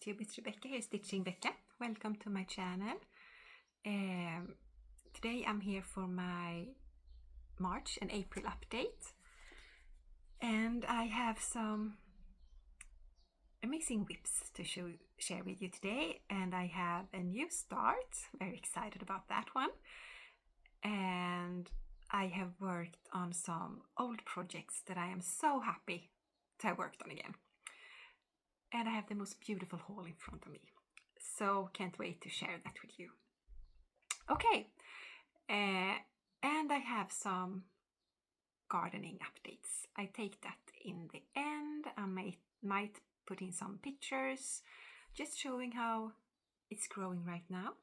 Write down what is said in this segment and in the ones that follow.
Flosstube, it's Rebecca here, Stitching Becca. Welcome to my channel. Today I'm here for my March and April update, and I have some amazing whips to share with you today, and I have a new start. Very excited about that one. And I have worked on some old projects that I am so happy to have worked on again. And I have the most beautiful haul in front of me. So can't wait to share that with you. Okay, and I have some gardening updates. I take that in the end. I might put in some pictures, just showing how it's growing right now.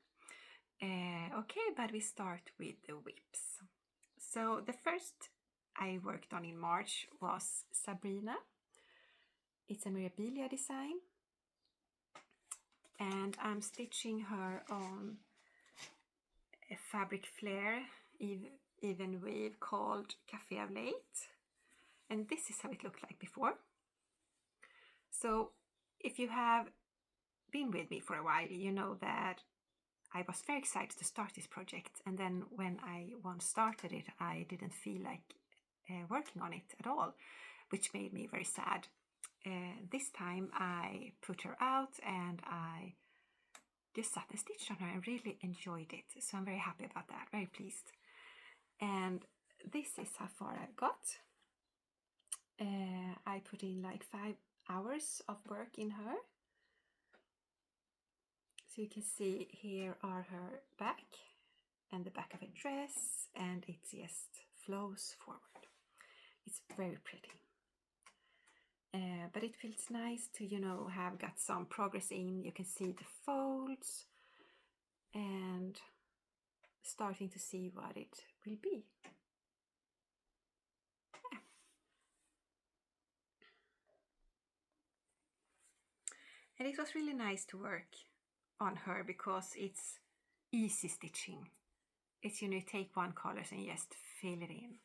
Okay, but we start with the whips. So the first I worked on in March was Sabrina. It's a Mirabilia design, and I'm stitching her on a fabric flare even weave called Café of Late, and this is how it looked like before. So if you have been with me for a while, you know that I was very excited to start this project, and then when I once started it, I didn't feel like working on it at all, which made me very sad. This time I put her out and I just sat and stitched on her and really enjoyed it. So I'm very happy about that, very pleased. And this is how far I've got. I put in like 5 hours of work in her. So you can see here are her back and the back of her dress, and it just flows forward. It's very pretty. But it feels nice to, have got some progress in. You can see the folds and starting to see what it will be. Yeah. And it was really nice to work on her because it's easy stitching. It's, you take one color and just fill it in.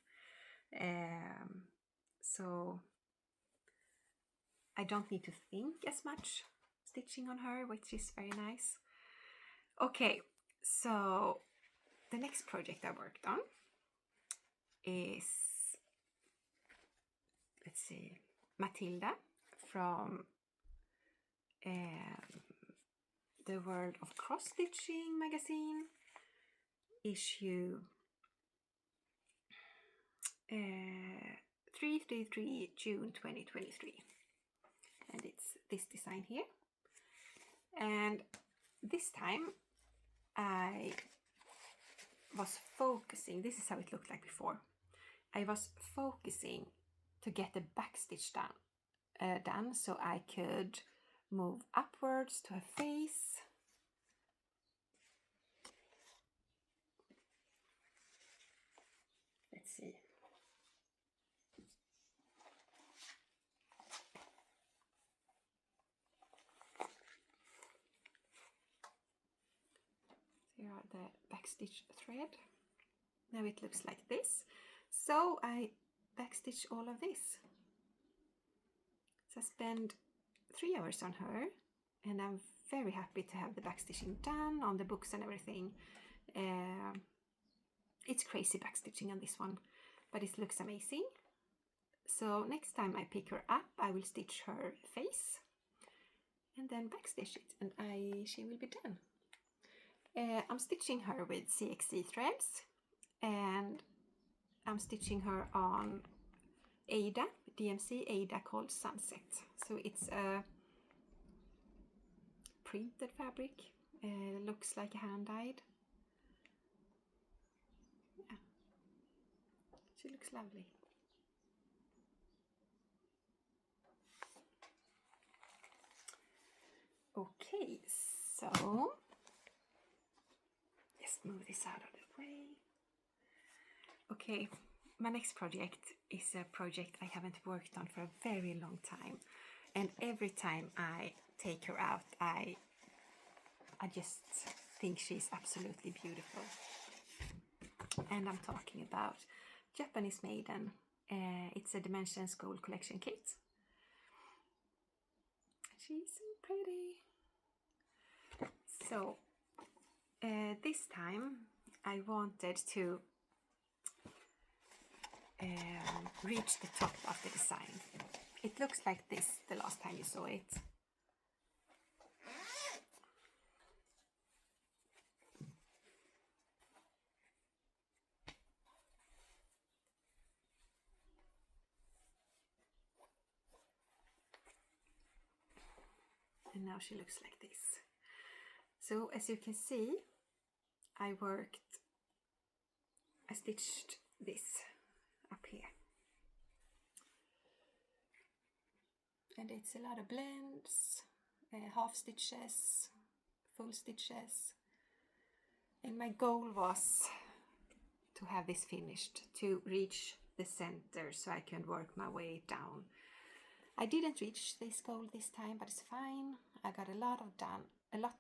So I don't need to think as much stitching on her, which is very nice. Okay, so the next project I worked on is, let's see, Matilda from the World of Cross Stitching magazine, issue 333 June 2023. And it's this design here. And this time I was focusing, this is how it looked like before. I was focusing to get the back stitch done so I could move upwards to her face. Let's see. Here are the backstitch thread. Now it looks like this. So I backstitch all of this. So I spent 3 hours on her, and I'm very happy to have the backstitching done on the books and everything. It's crazy backstitching on this one, but it looks amazing. So next time I pick her up, I will stitch her face and then backstitch it, and she will be done. I'm stitching her with CXC threads, and I'm stitching her on Ada, DMC Ada called Sunset. So it's a printed fabric, looks like a hand-dyed. Yeah, she looks lovely. Okay, so just move this out of the way. Okay, my next project is a project I haven't worked on for a very long time, and every time I take her out, I just think she's absolutely beautiful. And I'm talking about Japanese Maiden. It's a Dimension School collection kit. She's so pretty. So this time I wanted to reach the top of the design. It looks like this the last time you saw it. And now she looks like this. So as you can see, I stitched this up here. And it's a lot of blends, half stitches, full stitches. And my goal was to have this finished, to reach the center so I can work my way down. I didn't reach this goal this time, but it's fine. I got a lot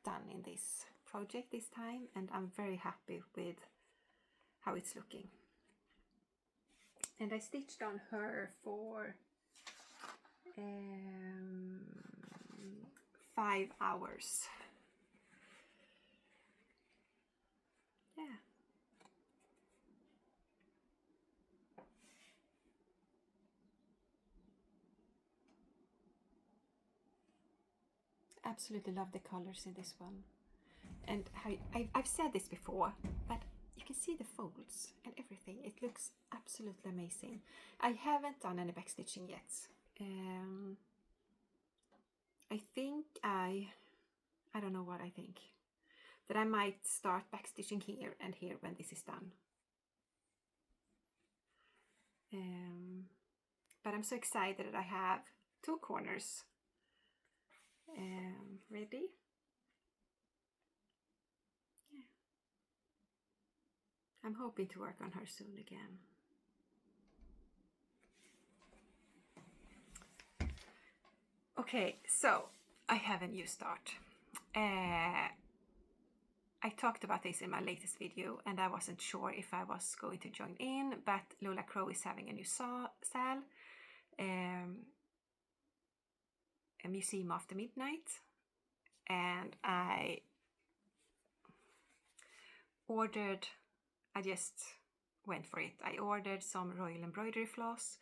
done in this project this time, and I'm very happy with how it's looking. And I stitched on her for 5 hours. Yeah. Absolutely love the colors in this one. And I've said this before, but you can see the folds and everything. It looks absolutely amazing. I haven't done any backstitching yet. I think I don't know what I think. That I might start backstitching here and here when this is done. But I'm so excited that I have 2 corners ready. Yeah. I'm hoping to work on her soon again. Okay, so I have a new start. I talked about this in my latest video and I wasn't sure if I was going to join in, but Lola Crow is having a new sale, a museum after midnight, and I just went for it. I ordered some royal embroidery floss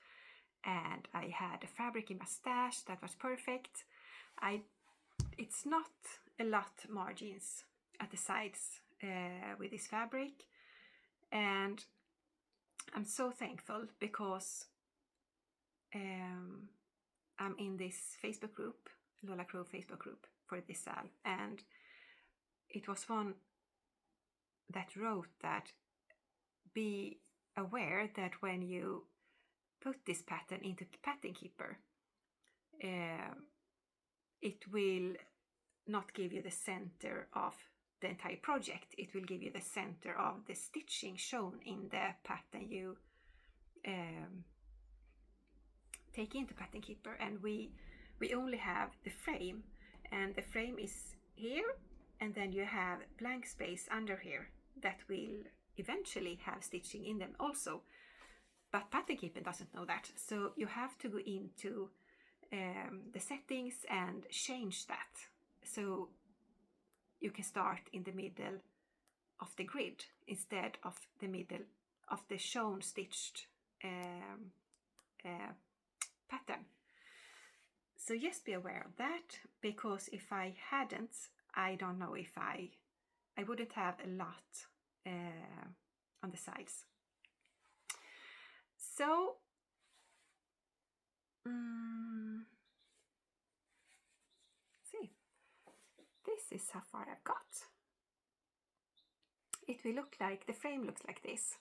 and I had a fabric in my stash that was perfect. It's not a lot margins at the sides with this fabric, and I'm so thankful because I'm in this Facebook group, Lola Crow Facebook group, for this sale, and it was one that wrote that be aware that when you put this pattern into Pattern Keeper, it will not give you the center of the entire project. It will give you the center of the stitching shown in the pattern you take into Pattern Keeper, and we only have the frame, and the frame is here, and then you have blank space under here that will eventually have stitching in them also, but Pattern Keeper doesn't know that, so you have to go into the settings and change that so you can start in the middle of the grid instead of the middle of the shown stitched pattern. So just be aware of that, because if I hadn't, I don't know if I wouldn't have a lot on the sides. So see, this is how far I've got. It will look like, the frame looks like this.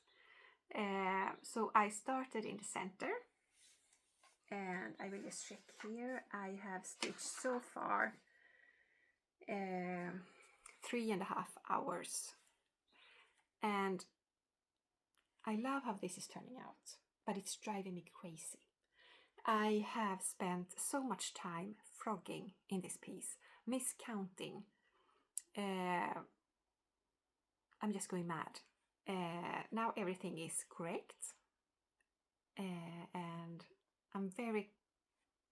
So I started in the center, and I will just check here. I have stitched so far 3.5 hours, and I love how this is turning out, but it's driving me crazy. I have spent so much time frogging in this piece, miscounting. I'm just going mad. Now everything is correct, and I'm very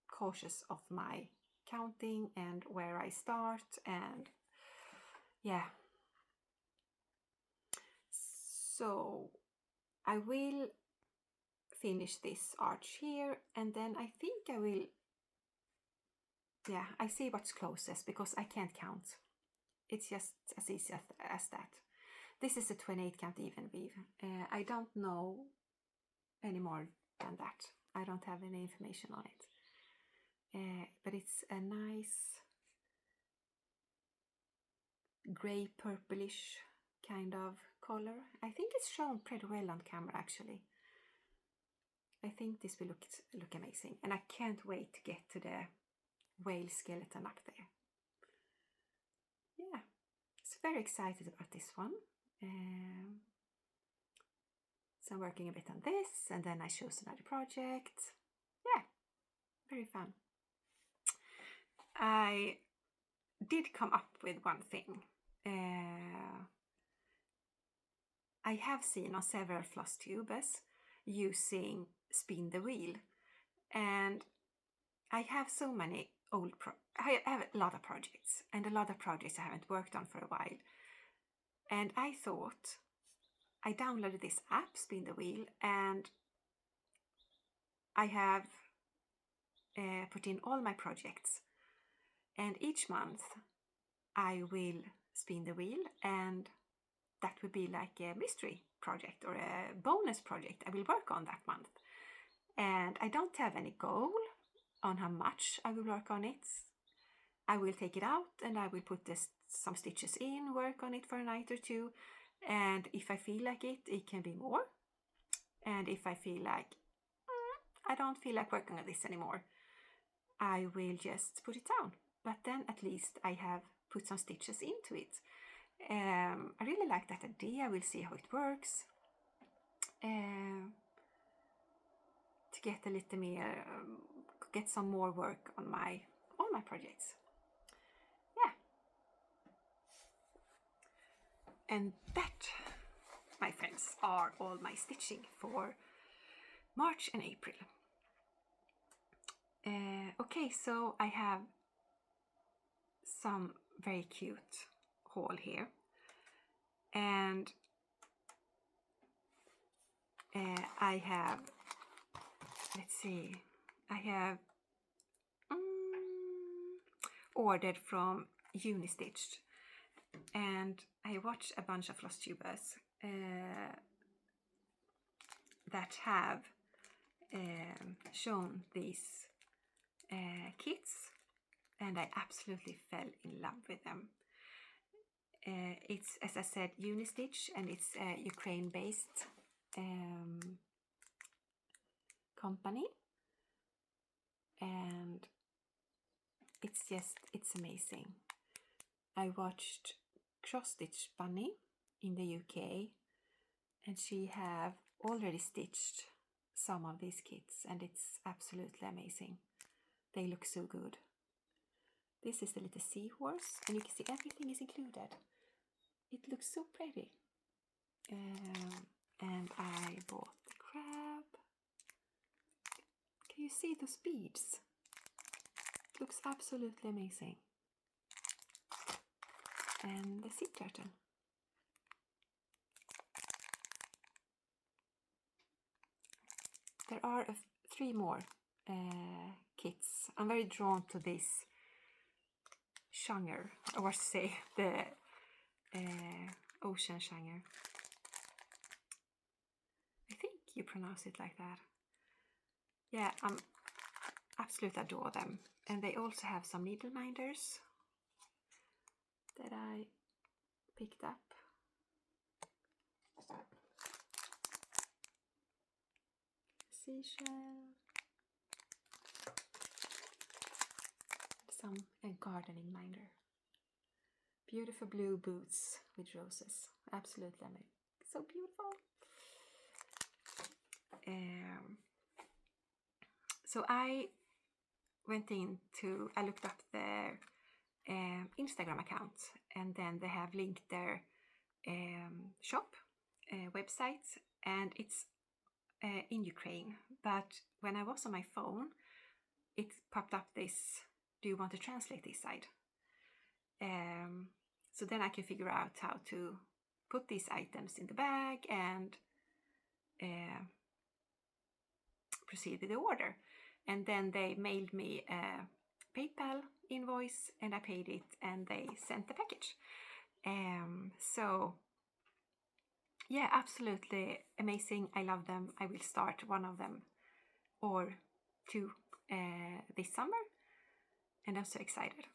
cautious of my counting and where I start, and yeah. So I will finish this arch here, and then I think I will, yeah, I see what's closest because I can't count. It's just as easy as that. This is a 28 count even weave. I don't know any more than that. I don't have any information on it. But it's a nice grey purplish kind of color. I think it's shown pretty well on camera actually. I think this will look amazing, and I can't wait to get to the whale skeleton up there. Yeah, so very excited about this one. So I'm working a bit on this, and then I chose another project. Yeah, very fun. I did come up with one thing. I have seen on several Flosstubers using spin the wheel, and I have so many I have a lot of projects, and a lot of projects I haven't worked on for a while. And I thought, I downloaded this app, Spin the Wheel, and I have put in all my projects. And each month I will spin the wheel, and that would be like a mystery project or a bonus project I will work on that month. And I don't have any goal on how much I will work on it. I will take it out and I will put some stitches in, work on it for a night or two, and if I feel like it can be more. And if I feel like I don't feel like working on this anymore, I will just put it down. But then at least I have put some stitches into it. I really like that idea. We'll see how it works. To get a little more, get some more work on all my projects. Yeah. And that, my friends, are all my stitching for March and April. Okay, so I have some very cute haul here, and I have, let's see, I have ordered from Unistitched, and I watched a bunch of Flosstubers that have shown these kits, and I absolutely fell in love with them. It's, as I said, Unistitch, and it's a Ukraine-based company, and it's amazing. I watched Cross Stitch Bunny in the UK, and she have already stitched some of these kits, and it's absolutely amazing. They look so good. This is the little seahorse, and you can see everything is included. It looks so pretty. And I bought the crab. Can you see those beads? It looks absolutely amazing. And the sea turtle. There are 3 more kits. I'm very drawn to this genre, or say the ocean genre. I think you pronounce it like that. Yeah, I absolutely adore them. And they also have some needle minders that I picked up. Seashell. Some gardening minder. Beautiful blue boots with roses. Absolutely amazing. So beautiful. So I looked up their Instagram account, and then they have linked their shop website, and it's in Ukraine. But when I was on my phone, it popped up this, do you want to translate this side? So then I can figure out how to put these items in the bag and proceed with the order. And then they mailed me a PayPal invoice and I paid it and they sent the package. So yeah, absolutely amazing. I love them. I will start one of them or two this summer, and I'm so excited.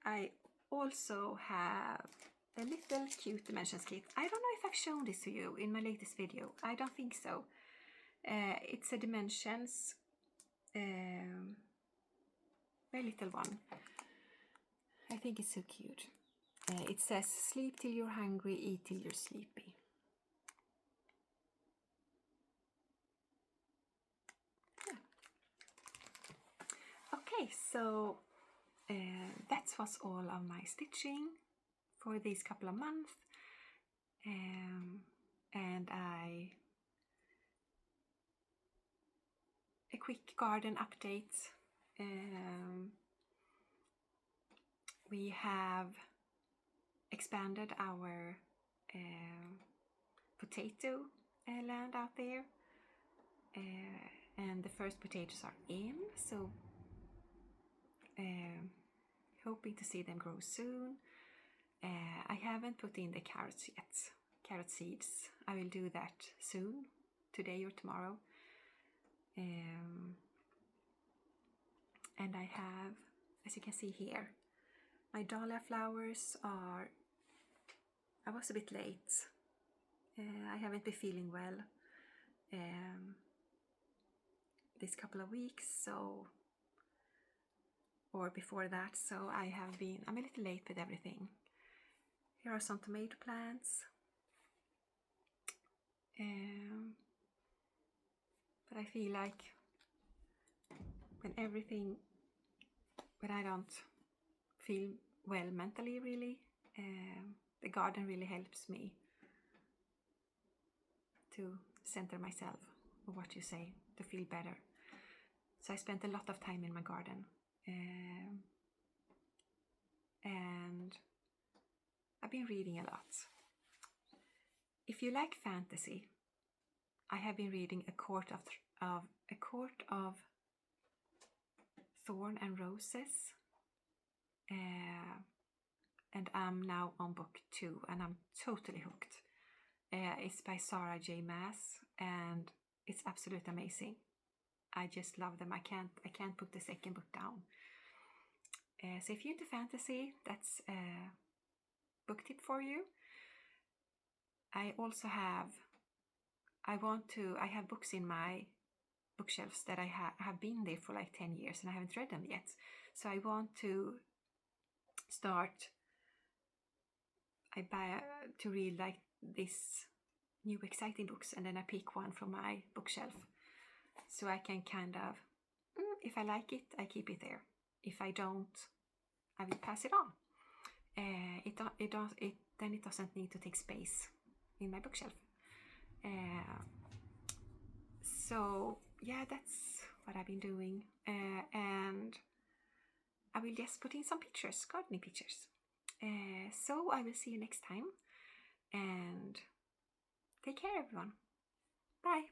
I also have a little cute dimensions kit. I don't know if I've shown this to you in my latest video. I don't think so. It's a dimensions, very little one. I think it's so cute. It says, sleep till you're hungry, eat till you're sleepy. Yeah. Okay, so that was all of my stitching for these couple of months. And a quick garden update. We have expanded our potato land out there, and the first potatoes are in, so hoping to see them grow soon. I haven't put in the carrots yet, carrot seeds. I will do that soon, today or tomorrow. And I have, as you can see here, my dahlia flowers are, I was a bit late. I haven't been feeling well this couple of weeks, so, or before that, so I'm a little late with everything. Here are some tomato plants. But I feel like when I don't feel well mentally, really, the garden really helps me to center myself, or what you say, to feel better. So I spent a lot of time in my garden, and I've been reading a lot. If you like fantasy, I have been reading A Court of Thorn and Roses, and I'm now on book 2, and I'm totally hooked. It's by Sarah J. Maas, and it's absolutely amazing. I just love them. I can't put the second book down. So if you're into fantasy, that's a book tip for you. I also have books in my bookshelves that I have been there for like 10 years and I haven't read them yet. So I want to start, to read like this new exciting books, and then I pick one from my bookshelf. So I can kind of, if I like it, I keep it there. If I don't, I will pass it on. Then it doesn't need to take space in my bookshelf. So yeah, that's what I've been doing, and I will just put in some pictures, gardening pictures. So I will see you next time, and take care, everyone. Bye.